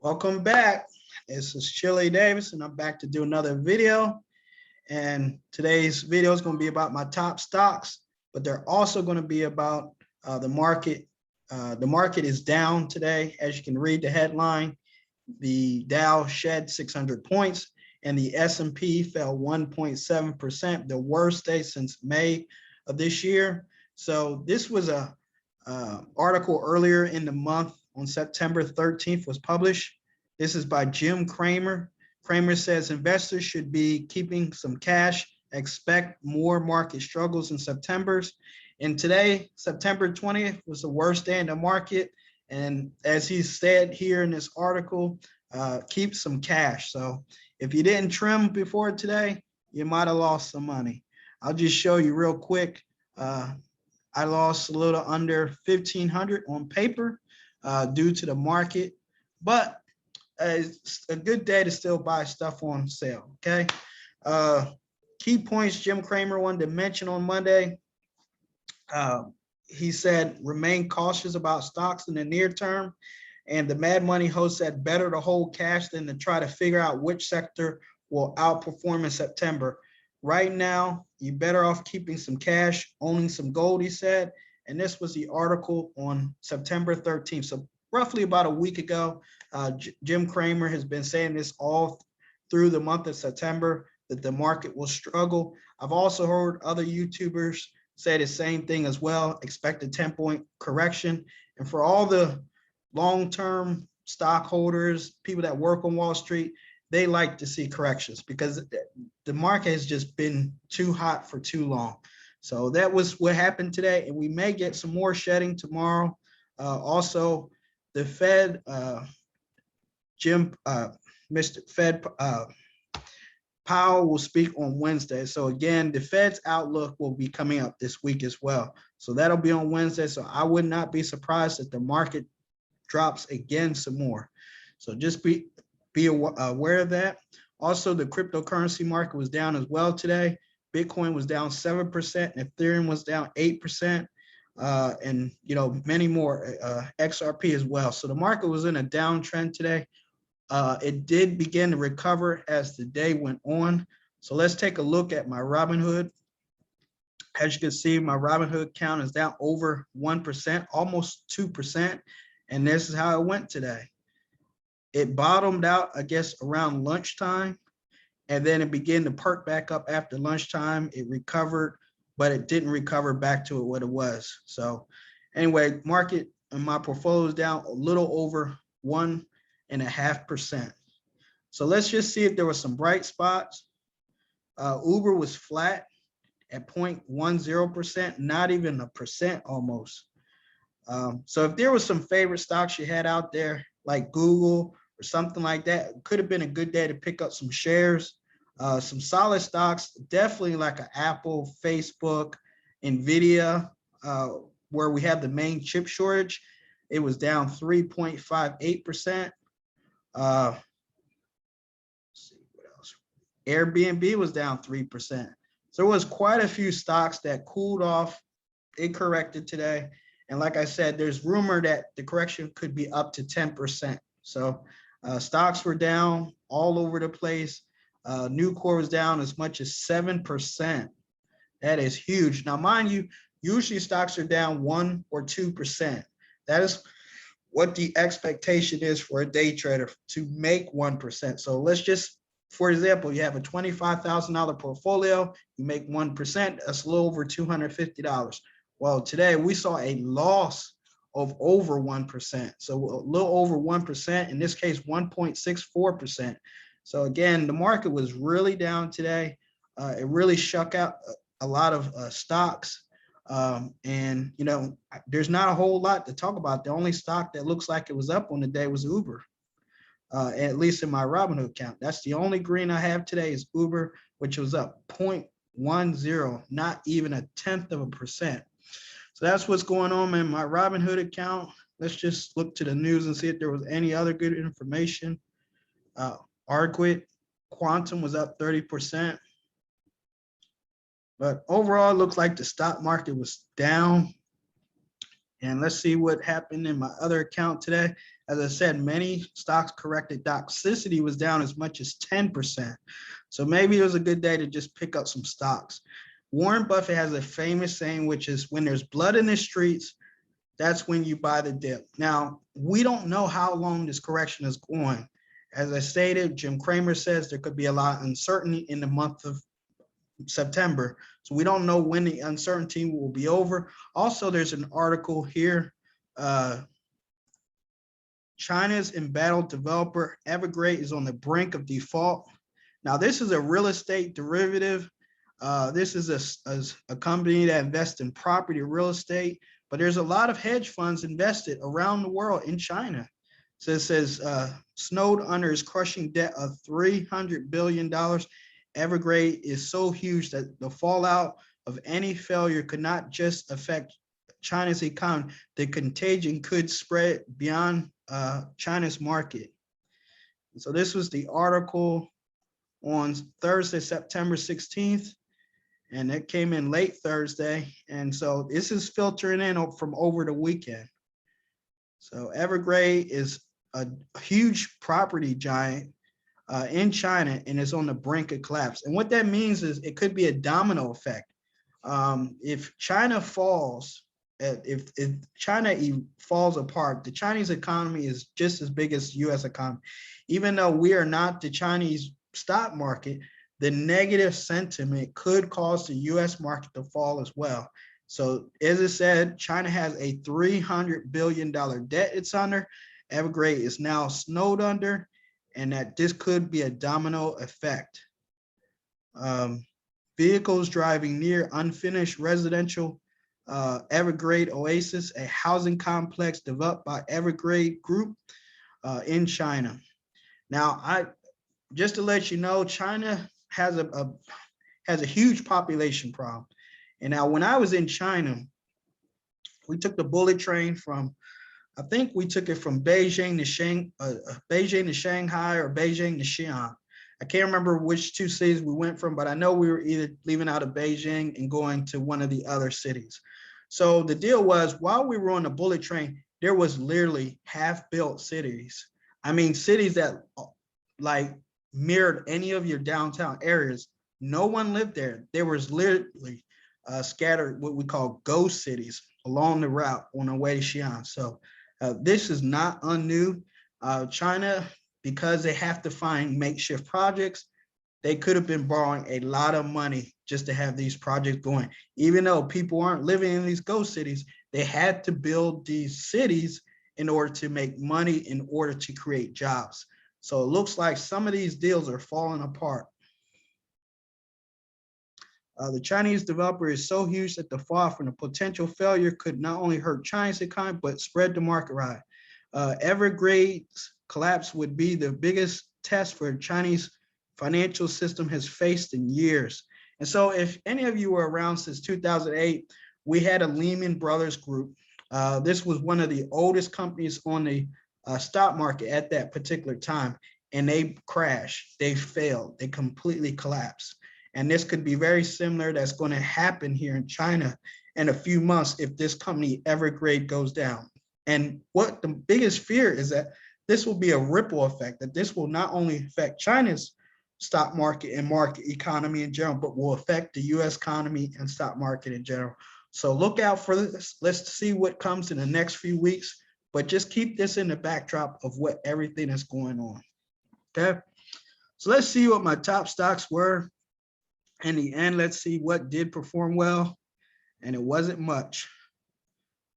Welcome back. This is Chile Davis, and I'm back to do another video. And today's video is going to be about my top stocks, but they're also going to be about the market. The market is down today. As you can read the headline, the Dow shed 600 points and the S&P fell 1.7%, the worst day since May of this year. So this was a article earlier in the month on September 13th was published. This is by Jim Cramer. Cramer says investors should be keeping some cash, expect more market struggles in September. And today, September 20th, was the worst day in the market. And as he said here in this article, keep some cash. So if you didn't trim before today, you might have lost some money. I'll just show you real quick. I lost a little under 1,500 on paper due to the market, but it's a good day to still buy stuff on sale. Okay. Key points Jim Cramer wanted to mention on Monday. He said remain cautious about stocks in the near term, and the Mad Money host said better to hold cash than to try to figure out which sector will outperform in September. Right now, you're better off keeping some cash, owning some gold, he said. And this was the article on September 13th. So roughly about a week ago, Jim Cramer has been saying this all through the month of September, that the market will struggle. I've also heard other YouTubers say the same thing as well, expect a 10-point correction. And for all the long-term stockholders, people that work on Wall Street, they like to see corrections because the market has just been too hot for too long. So that was what happened today, and we may get some more shedding tomorrow. Also, the Fed, Mr. Fed Powell will speak on Wednesday. So again, the Fed's outlook will be coming up this week as well. So that'll be on Wednesday. So I would not be surprised if the market drops again some more. So just be aware of that. Also, the cryptocurrency market was down as well today. Bitcoin was down 7%, and Ethereum was down 8%, and many more, XRP as well. So the market was in a downtrend today. It did begin to recover as the day went on. So let's take a look at my RobinHood. As you can see, my RobinHood count is down over 1%, almost 2%, and this is how it went today. It bottomed out, I guess, around lunchtime, and then it began to perk back up after lunchtime. It recovered, but it didn't recover back to what it was. So anyway, market and my portfolio is down a little over 1.5%. So let's just see if there were some bright spots. Uber was flat at 0.10%, not even a percent almost. So if there was some favorite stocks you had out there, like Google or something like that, it could have been a good day to pick up some shares. Some solid stocks, definitely like an Apple, Facebook, NVIDIA, where we have the main chip shortage. It was down 3.58%. Let's see what else. Airbnb was down 3%. So there was quite a few stocks that cooled off. It corrected today. And like I said, there's rumor that the correction could be up to 10%. So stocks were down all over the place. Nucor was down as much as 7%. That is huge. Now, mind you, usually stocks are down 1 or 2%. That is what the expectation is for a day trader, to make 1%. So let's just, for example, you have a $25,000 portfolio, you make 1%, that's a little over $250. Well, today we saw a loss of over 1%. So a little over 1%, in this case, 1.64%. So again, the market was really down today. It really shook out a lot of stocks. And there's not a whole lot to talk about. The only stock that looks like it was up on the day was Uber, at least in my Robinhood account. That's the only green I have today is Uber, which was up 0.10, not even 1/10%. So that's what's going on in my Robinhood account. Let's just look to the news and see if there was any other good information. Arquid Quantum was up 30%. But overall, it looks like the stock market was down. And let's see what happened in my other account today. As I said, many stocks corrected. Toxicity was down as much as 10%. So maybe it was a good day to just pick up some stocks. Warren Buffett has a famous saying, which is when there's blood in the streets, that's when you buy the dip. Now, we don't know how long this correction is going. As I stated, Jim Cramer says there could be a lot of uncertainty in the month of September. So we don't know when the uncertainty will be over. Also, there's an article here. China's embattled developer EverGrade is on the brink of default. Now, this is a real estate derivative. This is a company that invests in property real estate, but there's a lot of hedge funds invested around the world in China. So it says snowed under is crushing debt of $300 billion. EverGrade is so huge that the fallout of any failure could not just affect China's economy. The contagion could spread beyond China's market. So this was the article on Thursday, September 16th, and it came in late Thursday. And so this is filtering in from over the weekend. So EverGrade is a huge property giant in China and is on the brink of collapse. And what that means is it could be a domino effect. If China falls, if China falls apart, the Chinese economy is just as big as the U.S. economy. Even though we are not the Chinese stock market, the negative sentiment could cause the U.S. market to fall as well. So as I said, China has a $300 billion debt it's under. EverGrade is now snowed under, and that this could be a domino effect. Vehicles driving near unfinished residential EverGrade Oasis, a housing complex developed by EverGrade Group in China. Now, just to let you know, China has a huge population problem. And now, when I was in China, we took the bullet train from, I think we took it from Beijing to Shanghai or Beijing to Xi'an. I can't remember which two cities we went from, but I know we were either leaving out of Beijing and going to one of the other cities. So the deal was, while we were on the bullet train, there was literally half-built cities. I mean, cities that like mirrored any of your downtown areas. No one lived there. There was literally scattered what we call ghost cities along the route on the way to Xi'an. So this is not unnew. China, because they have to find makeshift projects, they could have been borrowing a lot of money just to have these projects going. Even though people aren't living in these ghost cities, they had to build these cities in order to make money, in order to create jobs. So it looks like some of these deals are falling apart. The Chinese developer is so huge that the fall from the potential failure could not only hurt China's economy, but spread the market ride. EverGrade's collapse would be the biggest test for Chinese financial system has faced in years. And so if any of you were around since 2008, we had a Lehman Brothers group. This was one of the oldest companies on the stock market at that particular time, and they crashed, they failed, they completely collapsed. And this could be very similar. That's going to happen here in China in a few months if this company EverGrade goes down. And what the biggest fear is that this will be a ripple effect, that this will not only affect China's stock market and market economy in general, but will affect the US economy and stock market in general. So look out for this. Let's see what comes in the next few weeks, but just keep this in the backdrop of what everything is going on. Okay, so let's see what my top stocks were. In the end, let's see what did perform well, and it wasn't much.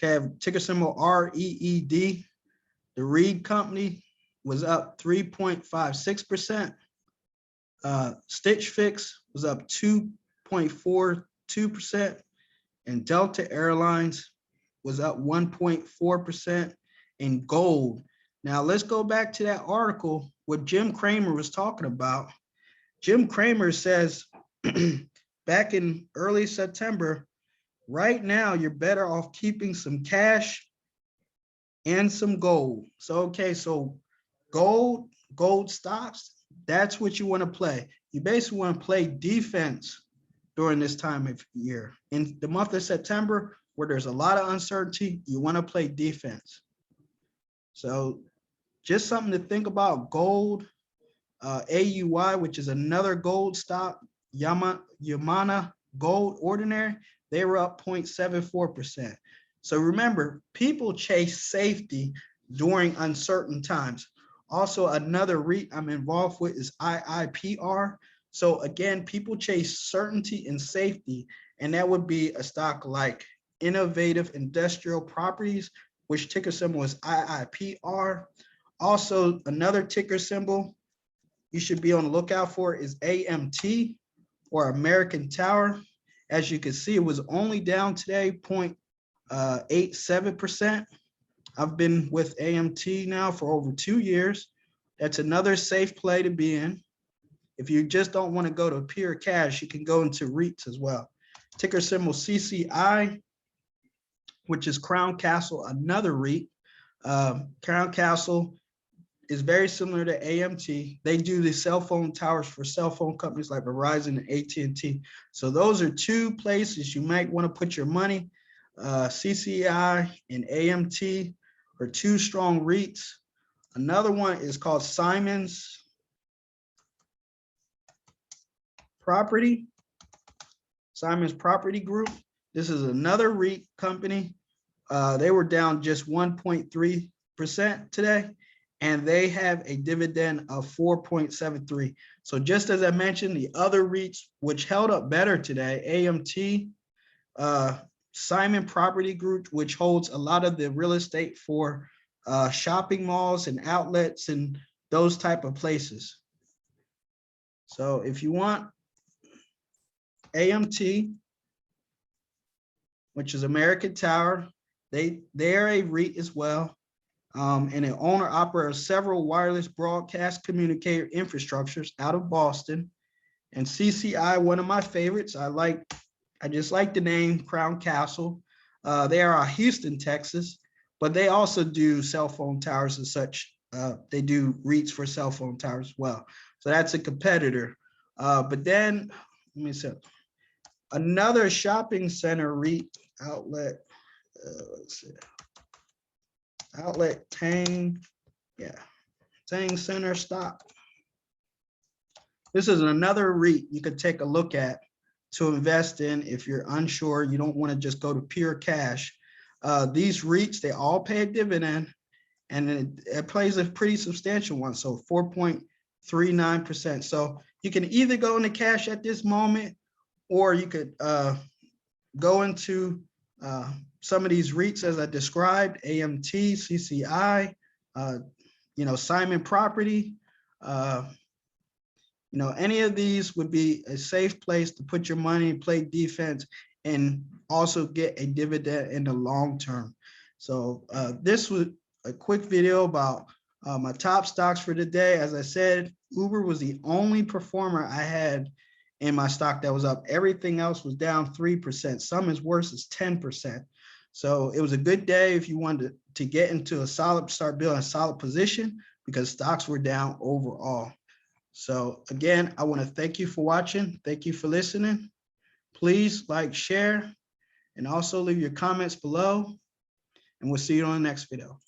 Okay, ticker symbol REED. The Reed Company was up 3.56%. Stitch Fix was up 2.42%, and Delta Airlines was up 1.4%. in gold. Now let's go back to that article what Jim Cramer was talking about. Jim Cramer says back in early September, right now you're better off keeping some cash and some gold. So, okay, so gold stocks, that's what you want to play. You basically want to play defense during this time of year. In the month of September, where there's a lot of uncertainty, you want to play defense. So just something to think about. Gold, AUY, which is another gold stock, Yamana Gold Ordinary, they were up 0.74%. So remember, people chase safety during uncertain times. Also, another REIT I'm involved with is IIPR. So again, people chase certainty and safety, and that would be a stock like Innovative Industrial Properties, which ticker symbol is IIPR. Also, another ticker symbol you should be on the lookout for is AMT, or American Tower. As you can see, it was only down today 0.87%. I've been with AMT now for over 2 years. That's another safe play to be in. If you just don't want to go to pure cash, you can go into REITs as well. Ticker symbol CCI, which is Crown Castle, another REIT. Crown Castle is very similar to AMT. They do the cell phone towers for cell phone companies like Verizon and AT&T. So those are two places you might want to put your money. CCI and AMT are two strong REITs. Another one is called Simon's Property Group. This is another REIT company. They were down just 1.3% today, and they have a dividend of 4.73. So just as I mentioned, the other REITs which held up better today, AMT, Simon Property Group, which holds a lot of the real estate for shopping malls and outlets and those type of places. So if you want AMT, which is American Tower, they are a REIT as well, and an owner operator of several wireless broadcast communicator infrastructures out of Boston. And CCI, one of my favorites. I just like the name Crown Castle. They are out of Houston, Texas, but they also do cell phone towers and such. They do REITs for cell phone towers as well. So that's a competitor. But then, let me see. Another shopping center REIT outlet, let's see. Outlet Tang, yeah, Tang Center stock. This is another REIT you could take a look at to invest in if you're unsure, you don't want to just go to pure cash. These REITs, they all pay a dividend, and it plays a pretty substantial one, so 4.39%. So you can either go into cash at this moment, or you could go into some of these REITs as I described, AMT, CCI, Simon Property. Any of these would be a safe place to put your money, play defense, and also get a dividend in the long term. So this was a quick video about my top stocks for today. As I said, Uber was the only performer I had in my stock that was up. Everything else was down 3%. Some as worse as 10%. So it was a good day if you wanted to get into start building a solid position, because stocks were down overall. So again, I want to thank you for watching. Thank you for listening. Please like, share, and also leave your comments below, and we'll see you on the next video.